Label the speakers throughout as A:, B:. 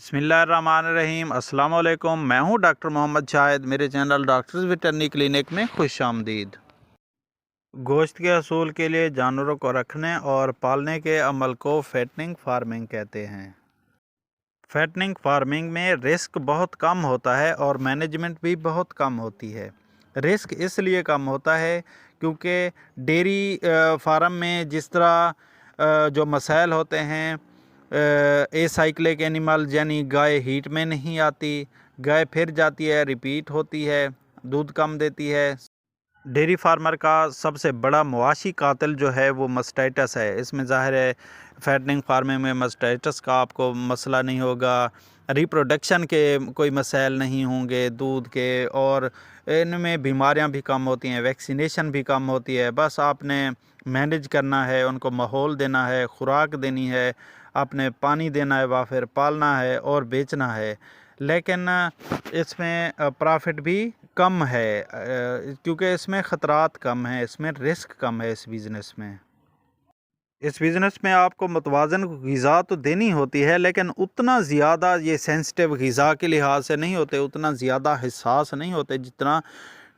A: बिस्मिल्लाहिर्रहमानिर्रहीम। अस्सलाम वालेकुम। मैं हूं डॉक्टर मोहम्मद शाहिद। मेरे चैनल डॉक्टर्स वेटरनरी क्लिनिक में खुश आमदीद। गोश्त के असूल के लिए जानवरों को रखने और पालने के अमल को फैटनिंग फार्मिंग कहते हैं। फैटनिंग फार्मिंग में रिस्क बहुत कम होता है और मैनेजमेंट भी बहुत कम होती है। रिस्क इसलिए कम होता है क्योंकि डेयरी फार्म में जिस तरह जो मसाइल होते हैं, एसाइक्लिक एनिमल यानी गाय हीट में नहीं आती, गाय फिर जाती है, रिपीट होती है, दूध कम देती है। डेयरी फार्मर का सबसे बड़ा मुआशी कातिल जो है वो मस्टाइटस है। इसमें ज़ाहिर है फैटनिंग फार्मिंग में मस्टाइटस का आपको मसला नहीं होगा, रिप्रोडक्शन के कोई मसाइल नहीं होंगे दूध के, और इनमें बीमारियां भी कम होती हैं, वैक्सीनेशन भी कम होती है। बस आपने मैनेज करना है, उनको माहौल देना है, खुराक देनी है, आपने पानी देना है, वा फिर पालना है और बेचना है। लेकिन इसमें प्रॉफिट भी कम है क्योंकि इसमें ख़तरात कम हैं, इसमें रिस्क कम है। इस बिज़नेस में आपको मुतवाज़न ग़िज़ा तो देनी होती है, लेकिन उतना ज़्यादा ये सेंसिटिव ग़िज़ा के लिहाज से नहीं होते, उतना ज़्यादा हिसास नहीं होते जितना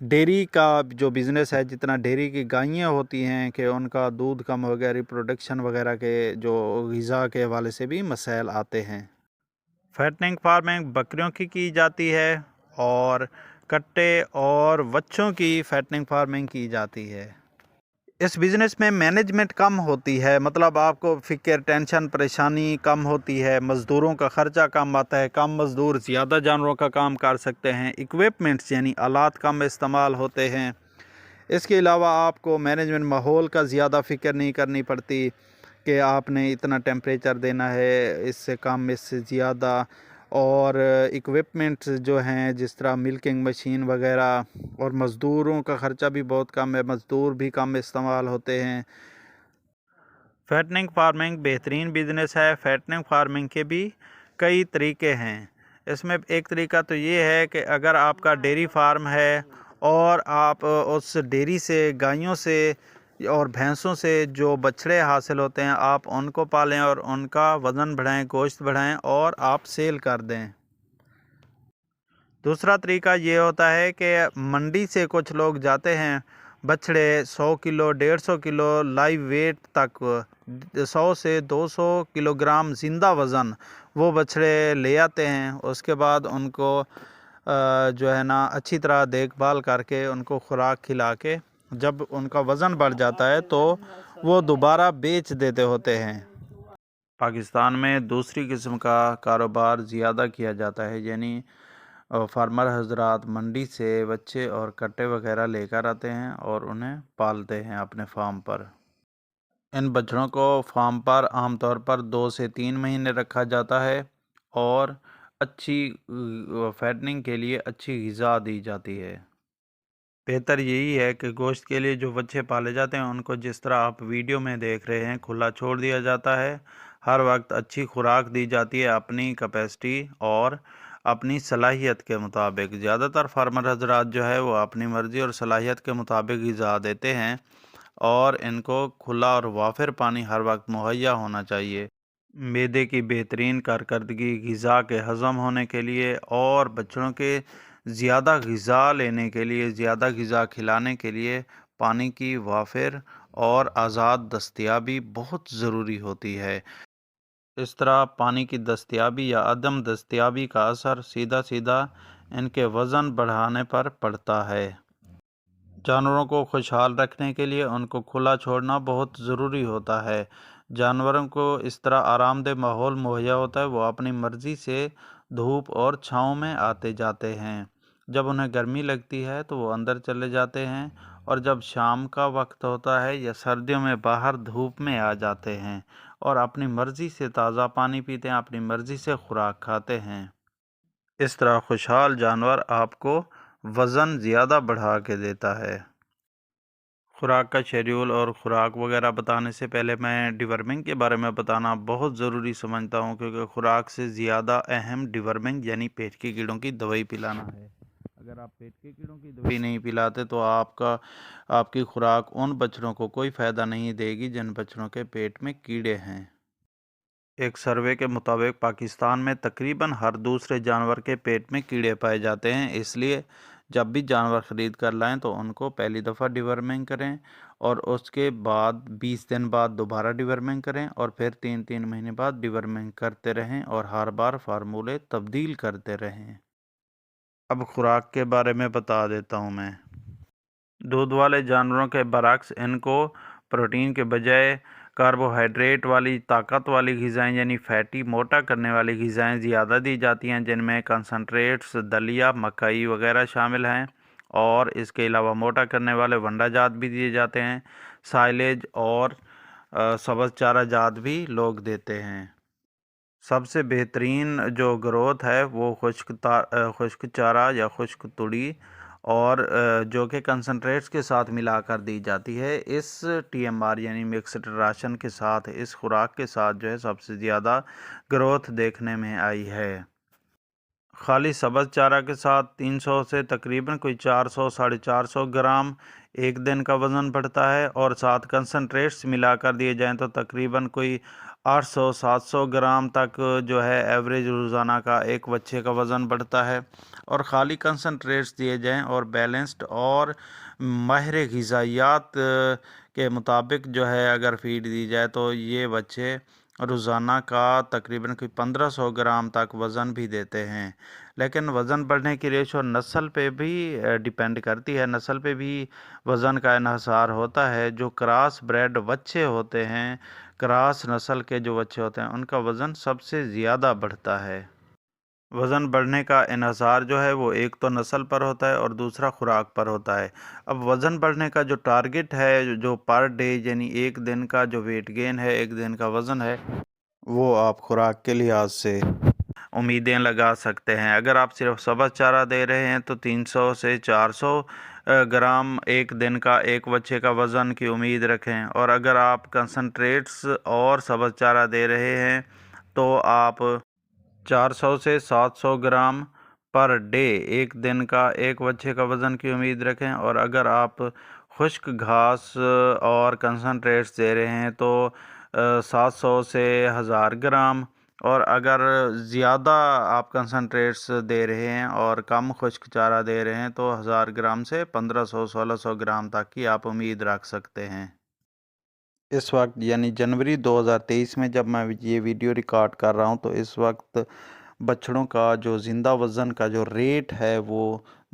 A: डेयरी का जो बिज़नेस है, जितना डेयरी की गायें होती हैं कि उनका दूध कम हो गया, रिप्रोडक्शन वगैरह के जो ग़िज़ा के हवाले से भी मसाइल आते हैं। फैटनिंग फार्मिंग बकरियों की जाती है और कट्टे और बच्चों की फैटनिंग फार्मिंग की जाती है। इस बिज़नेस में मैनेजमेंट कम होती है, मतलब आपको फ़िक्र, टेंशन, परेशानी कम होती है, मज़दूरों का ख़र्चा कम आता है, कम मज़दूर ज़्यादा जानवरों का काम कर सकते हैं, इक्विपमेंट्स यानी आलात कम इस्तेमाल होते हैं। इसके अलावा आपको मैनेजमेंट माहौल का ज़्यादा फ़िक्र नहीं करनी पड़ती कि आपने इतना टेम्परेचर देना है, इससे कम, इससे ज़्यादा। और इक्विपमेंट्स जो हैं जिस तरह मिल्किंग मशीन वगैरह, और मज़दूरों का ख़र्चा भी बहुत कम है, मज़दूर भी कम इस्तेमाल होते हैं। फैटनिंग फार्मिंग बेहतरीन बिज़नेस है। फैटनिंग फार्मिंग के भी कई तरीके हैं। इसमें एक तरीका तो ये है कि अगर आपका डेयरी फार्म है और आप उस डेयरी से, गायों से और भैंसों से जो बछड़े हासिल होते हैं, आप उनको पालें और उनका वज़न बढ़ाएं, गोश्त बढ़ाएं और आप सेल कर दें। दूसरा तरीका ये होता है कि मंडी से कुछ लोग जाते हैं, बछड़े 100 किलो, 150 किलो लाइव वेट तक, 100 से 200 किलोग्राम ज़िंदा वज़न वो बछड़े ले आते हैं। उसके बाद उनको जो है ना अच्छी तरह देखभाल करके उनको खुराक खिला के जब उनका वज़न बढ़ जाता है तो वो दोबारा बेच देते होते हैं। पाकिस्तान में दूसरी किस्म का कारोबार ज़्यादा किया जाता है, यानी फार्मर हजरात मंडी से बच्चे और कट्टे वगैरह लेकर आते हैं और उन्हें पालते हैं अपने फार्म पर। इन बछड़ों को फार्म पर आमतौर पर 2 से 3 महीने रखा जाता है और अच्छी फैटनिंग के लिए अच्छी ग़िज़ा दी जाती है। बेहतर यही है कि गोश्त के लिए जो बच्चे पाले जाते हैं उनको जिस तरह आप वीडियो में देख रहे हैं खुला छोड़ दिया जाता है। हर वक्त अच्छी खुराक दी जाती है अपनी कैपेसिटी और अपनी सलाहियत के मुताबिक। ज़्यादातर फार्मर हजरात जो है वो अपनी मर्ज़ी और सलाहियत के मुताबिक ग़िज़ा देते हैं और इनको खुला और वाफिर पानी हर वक्त मुहैया होना चाहिए। मैदे की बेहतरीन कारकर्दगी, ग़िज़ा के हज़म होने के लिए और बच्चों के ज़्यादा ग़िज़ा लेने के लिए, ज़्यादा ग़िज़ा खिलाने के लिए पानी की वाफिर और आज़ाद दस्तयाबी बहुत ज़रूरी होती है। इस तरह पानी की दस्तयाबी या अदम दस्तयाबी का असर सीधा सीधा इनके वज़न बढ़ाने पर पड़ता है। जानवरों को खुशहाल रखने के लिए उनको खुला छोड़ना बहुत ज़रूरी होता है। जानवरों को इस तरह आरामदेह माहौल मुहैया होता है, वो अपनी मर्ज़ी से धूप और छाँव में आते जाते हैं। जब उन्हें गर्मी लगती है तो वो अंदर चले जाते हैं, और जब शाम का वक्त होता है या सर्दियों में बाहर धूप में आ जाते हैं और अपनी मर्ज़ी से ताज़ा पानी पीते हैं, अपनी मर्ज़ी से खुराक खाते हैं। इस तरह खुशहाल जानवर आपको वज़न ज़्यादा बढ़ा के देता है। खुराक का शेड्यूल और खुराक वगैरह बताने से पहले मैं डिवर्मिंग के बारे में बताना बहुत ज़रूरी समझता हूँ, क्योंकि खुराक से ज़्यादा अहम डिवर्मिंग यानी पेट के कीड़ों की दवाई पिलाना है। अगर आप पेट के कीड़ों की दवाई नहीं पिलाते तो आपकी खुराक उन बछड़ों को कोई फ़ायदा नहीं देगी जिन बछड़ों के पेट में कीड़े हैं। एक सर्वे के मुताबिक पाकिस्तान में तकरीबन हर दूसरे जानवर के पेट में कीड़े पाए जाते हैं। इसलिए जब भी जानवर ख़रीद कर लाएं तो उनको पहली दफ़ा डिवर्मिंग करें और उसके बाद 20 दिन बाद दोबारा डिवर्मिंग करें और फिर 3-3 महीने बाद डिवर्मिंग करते रहें और हर बार फार्मूले तब्दील करते रहें। अब खुराक के बारे में बता देता हूँ मैं। दूध वाले जानवरों के बरक्स इनको प्रोटीन के बजाय कार्बोहाइड्रेट वाली ताकत वाली ग़िज़ाएँ यानी फैटी मोटा करने वाली ग़िज़ाएँ ज़्यादा दी जाती हैं, जिनमें कंसनट्रेट्स, दलिया, मकई वगैरह शामिल हैं। और इसके अलावा मोटा करने वाले वंडा जात भी दिए जाते हैं। साइलेज और सब्ज़ चारा जात भी लोग देते हैं। सबसे बेहतरीन जो ग्रोथ है वो खुश्क चारा या खुश्क तुड़ी और जो कि कंसनट्रेट्स के साथ मिलाकर दी जाती है। इस टीएमआर यानी मिक्स्ड राशन के साथ, इस खुराक के साथ जो है सबसे ज़्यादा ग्रोथ देखने में आई है। खाली सब्ज़ चारा के साथ 300 से तकरीबन कोई 400 साढ़े 400 ग्राम एक दिन का वज़न बढ़ता है और साथ कंसनट्रेट्स मिलाकर दिए जाएं तो तकरीबन कोई 800-700 ग्राम तक जो है एवरेज रोज़ाना का एक बच्चे का वज़न बढ़ता है। और ख़ाली कंसनट्रेट्स दिए जाएं और बैलेंस्ड और माहिर ग़िज़ाइयात के मुताबिक जो है अगर फीड दी जाए तो ये बच्चे रोज़ाना का तकरीबन कोई 1500 ग्राम तक वज़न भी देते हैं। लेकिन वज़न बढ़ने की रेशो नस्ल पे भी डिपेंड करती है। नस्ल पे भी वज़न का इन्हिसार होता है। जो क्रॉस ब्रेड बच्चे होते हैं, क्रॉस नस्ल के जो बच्चे होते हैं, उनका वज़न सबसे ज़्यादा बढ़ता है। वज़न बढ़ने का इन्हिसार जो है वो एक तो नस्ल पर होता है और दूसरा खुराक पर होता है। अब वज़न बढ़ने का जो टारगेट है, जो पर डे यानी एक दिन का जो वेट गेन है, एक दिन का वज़न है, वो आप खुराक के लिहाज से उम्मीदें लगा सकते हैं। अगर आप सिर्फ सब्ज़ चारा दे रहे हैं तो 300 से 400 ग्राम एक दिन का एक बच्चे का वज़न की उम्मीद रखें। और अगर आप कंसनट्रेट्स और सब्ज़ चारा दे रहे हैं तो आप 400 से 700 ग्राम पर डे एक दिन का एक बच्चे का वज़न की उम्मीद रखें। और अगर आप खुश्क घास और कंसनट्रेट्स दे रहे हैं तो 700 से 1000 ग्राम। और अगर ज़्यादा आप कंसनट्रेट्स दे रहे हैं और कम खुश्क चारा दे रहे हैं तो 1000 ग्राम से 1500-1600 ग्राम तक की आप उम्मीद रख सकते हैं। इस वक्त यानी जनवरी 2023 में जब मैं ये वीडियो रिकॉर्ड कर रहा हूँ तो इस वक्त बछड़ों का जो ज़िंदा वज़न का जो रेट है वो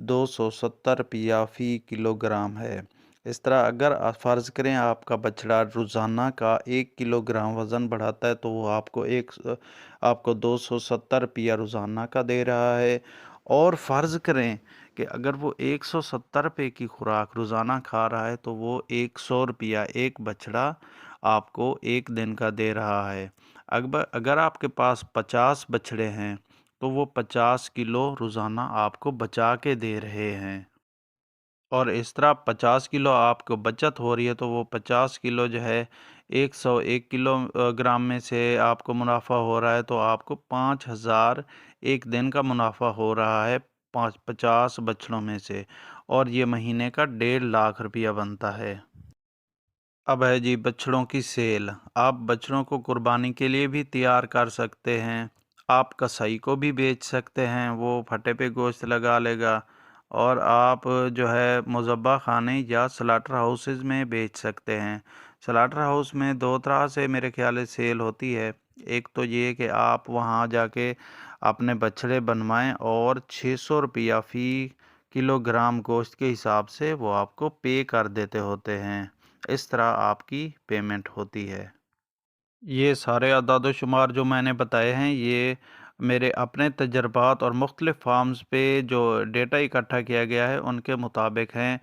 A: 270 रुपया फ़ी किलोग्राम है। इस तरह अगर फ़र्ज़ करें आपका बछड़ा रोज़ाना का 1 किलोग्राम वज़न बढ़ाता है तो वो आपको 270 रुपया रोज़ाना का दे रहा है। और फ़र्ज़ करें कि अगर वो 170 रुपये की खुराक रोज़ाना खा रहा है तो वो 100 रुपया एक बछड़ा आपको एक दिन का दे रहा है। अगर आपके पास 50 बछड़े हैं तो वो 50 किलो रोज़ाना आपको बचा के दे रहे हैं। और इस तरह 50 किलो आपको बचत हो रही है तो वो 50 किलो जो है 101 किलोग्राम में से आपको मुनाफा हो रहा है तो आपको 5000 एक दिन का मुनाफा हो रहा है 50 बछड़ों में से। और ये महीने का 1.5 लाख रुपया बनता है। अब है जी बछड़ों की सेल। आप बछड़ों को कुर्बानी के लिए भी तैयार कर सकते हैं। आप कसाई को भी बेच सकते हैं, वो फटे पे गोश्त लगा लेगा। और आप जो है मुज़ब्बा खाने या स्लाटर हाउसेस में बेच सकते हैं। स्लाटर हाउस में दो तरह से मेरे ख्याल से सेल होती है। एक तो ये कि आप वहाँ जाके अपने बछड़े बनवाएं और 600 रुपया फ़ी किलोग्राम गोश्त के हिसाब से वो आपको पे कर देते होते हैं। इस तरह आपकी पेमेंट होती है। ये सारे अदाद शुमार जो मैंने बताए हैं ये मेरे अपने तजर्बात और मुख्तलिफ़ फार्म्स पे जो डेटा इकट्ठा किया गया है उनके मुताबिक हैं।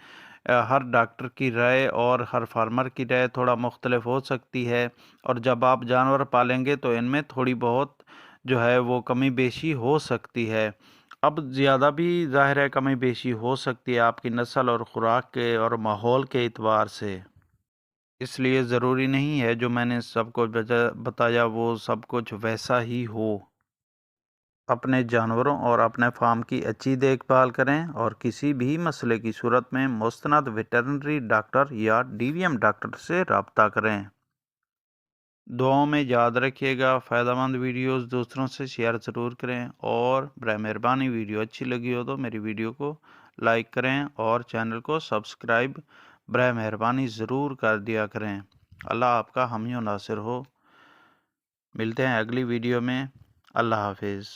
A: हर डॉक्टर की राय और हर फार्मर की राय थोड़ा मुख्तलिफ हो सकती है। और जब आप जानवर पालेंगे तो इनमें थोड़ी बहुत जो है वो कमी बेशी हो सकती है। अब ज़्यादा भी ज़ाहिर है कमी बेशी हो सकती है आपकी नस्ल और ख़ुराक के और माहौल के एतबार से। इसलिए ज़रूरी नहीं है जो मैंने सब कुछ बताया वो सब कुछ वैसा ही हो। अपने जानवरों और अपने फार्म की अच्छी देखभाल करें और किसी भी मसले की सूरत में मुस्तनद वेटरनरी डॉक्टर या डीवीएम डॉक्टर से रब्ता करें। दुआओं में याद रखिएगा। फ़ायदा मंद वीडियोस दोस्तों से शेयर ज़रूर करें, और बराए मेहरबानी वीडियो अच्छी लगी हो तो मेरी वीडियो को लाइक करें और चैनल को सब्सक्राइब बराए मेहरबानी ज़रूर कर दिया करें। अल्लाह आपका हामी और नासिर हो। मिलते हैं अगली वीडियो में। अल्लाह हाफिज़।